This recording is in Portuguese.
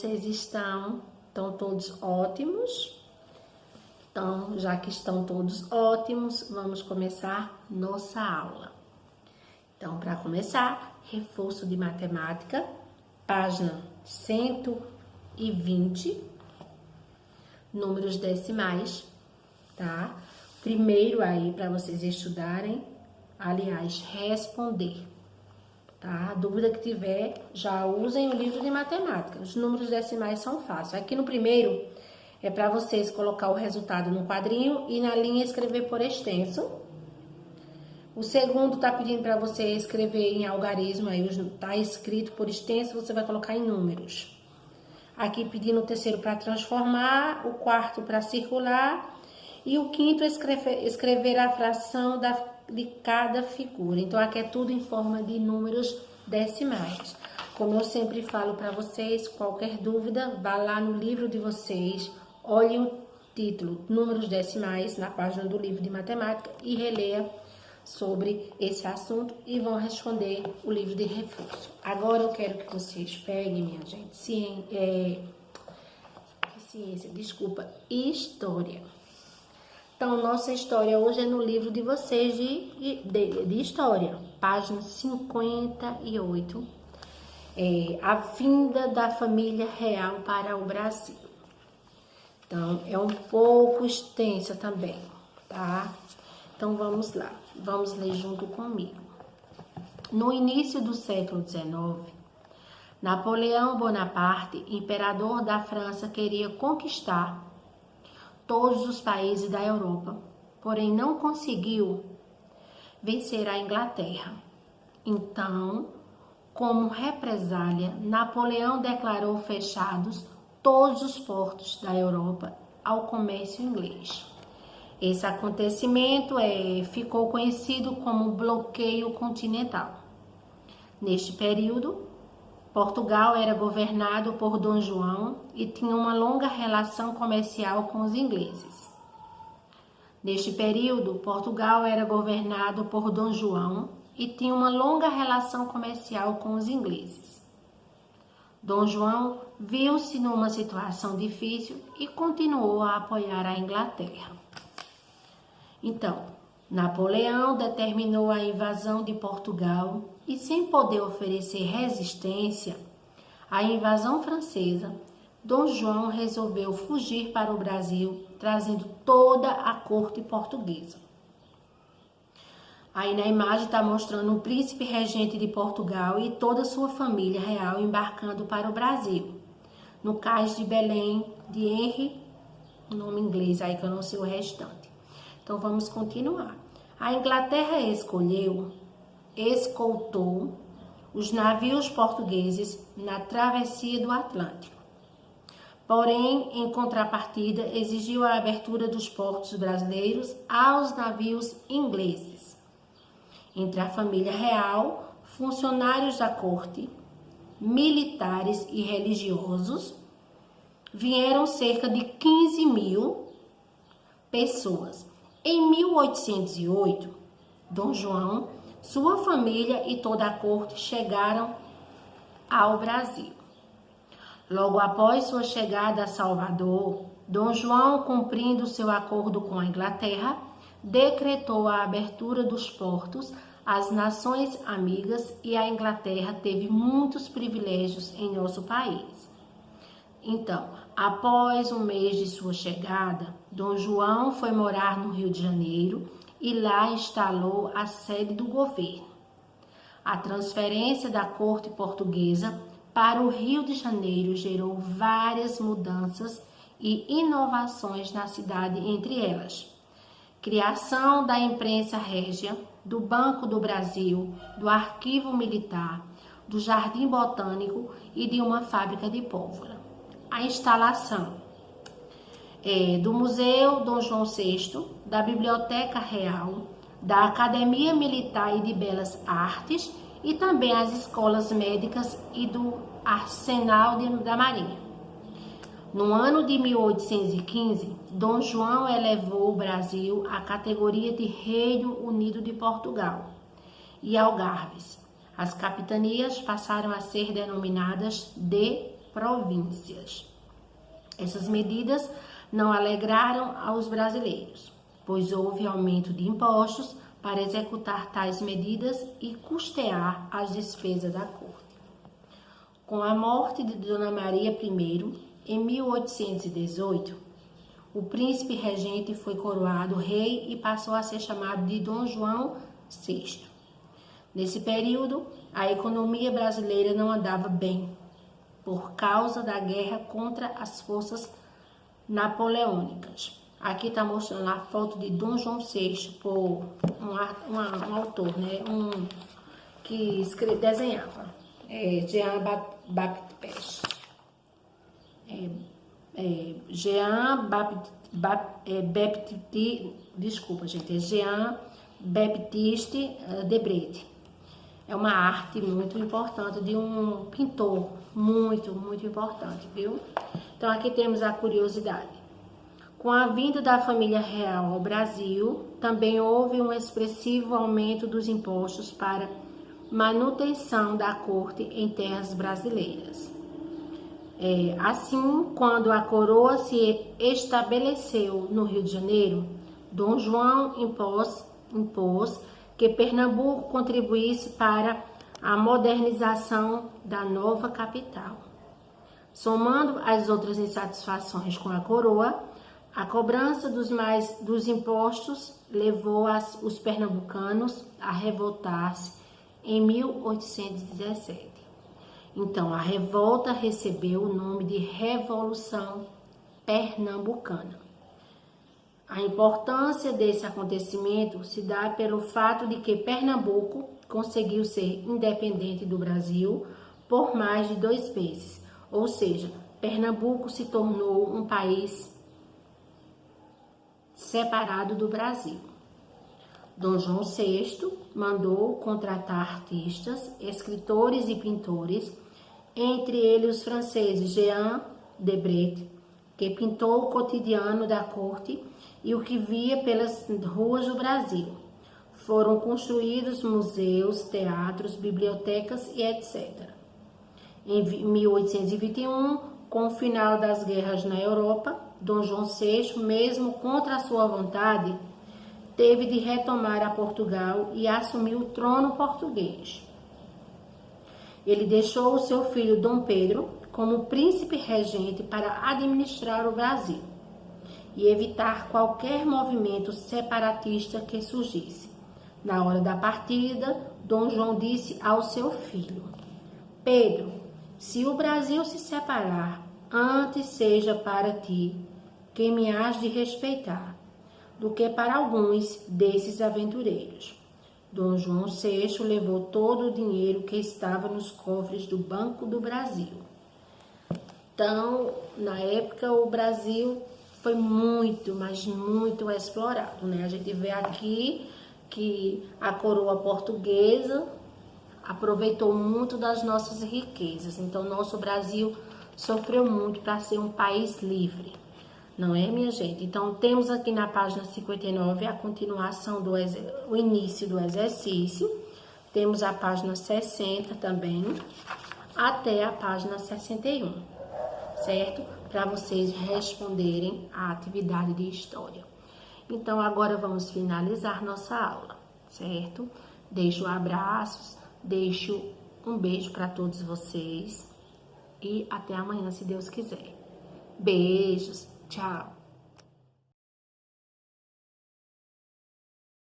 vocês estão? Estão todos ótimos? Então, já que estão todos ótimos, vamos começar nossa aula. Então, para começar, reforço de matemática, página 120, números decimais, tá? Primeiro aí para vocês estudarem, aliás, responder, tá? A dúvida que tiver, já usem o livro de matemática. Os números decimais são fáceis. Aqui no primeiro é para vocês colocar o resultado no quadrinho e na linha escrever por extenso. O segundo tá pedindo para você escrever em algarismo, aí tá escrito por extenso, você vai colocar em números. Aqui pedindo o terceiro para transformar, o quarto para circular e o quinto escrever a fração de cada figura. Então aqui é tudo em forma de números decimais. Como eu sempre falo para vocês, qualquer dúvida, vá lá no livro de vocês, olhe o título Números Decimais na página do livro de matemática e releia sobre esse assunto e vão responder o livro de reforço. Agora eu quero que vocês peguem, minha gente, história. Então, nossa história hoje é no livro de vocês de história, página 58, a vinda da família real para o Brasil. Então, é um pouco extensa também, tá? Então, vamos lá. Vamos ler junto comigo. No início do século XIX, Napoleão Bonaparte, imperador da França, queria conquistar todos os países da Europa, porém não conseguiu vencer a Inglaterra. Então, como represália, Napoleão declarou fechados todos os portos da Europa ao comércio inglês. Esse acontecimento ficou conhecido como bloqueio continental. Neste período, Portugal era governado por Dom João e tinha uma longa relação comercial com os ingleses. Neste período, Portugal era governado por Dom João e tinha uma longa relação comercial com os ingleses. Dom João viu-se numa situação difícil e continuou a apoiar a Inglaterra. Então, Napoleão determinou a invasão de Portugal e, sem poder oferecer resistência à invasão francesa, Dom João resolveu fugir para o Brasil, trazendo toda a corte portuguesa. Aí na imagem está mostrando o príncipe regente de Portugal e toda a sua família real embarcando para o Brasil, no cais de Belém de Henry, nome inglês aí que eu não sei o restante. Então, vamos continuar. A Inglaterra escoltou os navios portugueses na travessia do Atlântico. Porém, em contrapartida, exigiu a abertura dos portos brasileiros aos navios ingleses. Entre a família real, funcionários da corte, militares e religiosos, vieram cerca de 15 mil pessoas. Em 1808, Dom João, sua família e toda a corte chegaram ao Brasil. Logo após sua chegada a Salvador, Dom João, cumprindo seu acordo com a Inglaterra, decretou a abertura dos portos às nações amigas e a Inglaterra teve muitos privilégios em nosso país. Então, após um mês de sua chegada, Dom João foi morar no Rio de Janeiro e lá instalou a sede do governo. A transferência da corte portuguesa para o Rio de Janeiro gerou várias mudanças e inovações na cidade, entre elas: criação da imprensa régia, do Banco do Brasil, do Arquivo Militar, do Jardim Botânico e de uma fábrica de pólvora. A instalação do Museu Dom João VI, da Biblioteca Real, da Academia Militar e de Belas Artes e também as escolas médicas e do Arsenal da Marinha. No ano de 1815, Dom João elevou o Brasil à categoria de Reino Unido de Portugal e Algarves. As capitanias passaram a ser denominadas de províncias. Essas medidas não alegraram aos brasileiros, pois houve aumento de impostos para executar tais medidas e custear as despesas da corte. Com a morte de Dona Maria I, em 1818, o príncipe regente foi coroado rei e passou a ser chamado de Dom João VI. Nesse período, a economia brasileira não andava bem, por causa da guerra contra as forças napoleônicas. Aqui está mostrando a foto de Dom João VI, por um autor, né? Que desenhava, Jean Baptiste. Jean Baptiste Debret. É uma arte muito importante de um pintor muito importante, viu? Então aqui temos a curiosidade. Com a vinda da família real ao Brasil, também houve um expressivo aumento dos impostos para manutenção da corte em terras brasileiras. Assim, quando a coroa se estabeleceu no Rio de Janeiro, Dom João impôs que Pernambuco contribuísse para a modernização da nova capital. Somando as outras insatisfações com a coroa, a cobrança dos impostos levou os pernambucanos a revoltar-se em 1817. Então, a revolta recebeu o nome de Revolução Pernambucana. A importância desse acontecimento se dá pelo fato de que Pernambuco conseguiu ser independente do Brasil por mais de 2 vezes, ou seja, Pernambuco se tornou um país separado do Brasil. Dom João VI mandou contratar artistas, escritores e pintores, entre eles os franceses Jean Debret, que pintou o cotidiano da corte e o que via pelas ruas do Brasil. Foram construídos museus, teatros, bibliotecas e etc. Em 1821, com o final das guerras na Europa, Dom João VI, mesmo contra a sua vontade, teve de retomar a Portugal e assumir o trono português. Ele deixou o seu filho Dom Pedro como príncipe regente para administrar o Brasil e evitar qualquer movimento separatista que surgisse. Na hora da partida, Dom João disse ao seu filho: Pedro, se o Brasil se separar, antes seja para ti quem me hás de respeitar, do que para alguns desses aventureiros. Dom João VI levou todo o dinheiro que estava nos cofres do Banco do Brasil. Então, na época, o Brasil foi muito, mas muito explorado, né? A gente vê aqui que a coroa portuguesa aproveitou muito das nossas riquezas. Então, nosso Brasil sofreu muito para ser um país livre. Não é, minha gente? Então, temos aqui na página 59 a continuação o início do exercício. Temos a página 60 também, até a página 61, certo? Para vocês responderem a atividade de história. Então, agora vamos finalizar nossa aula, certo? Deixo abraços, deixo um beijo para todos vocês e até amanhã, se Deus quiser. Beijos. Tchau.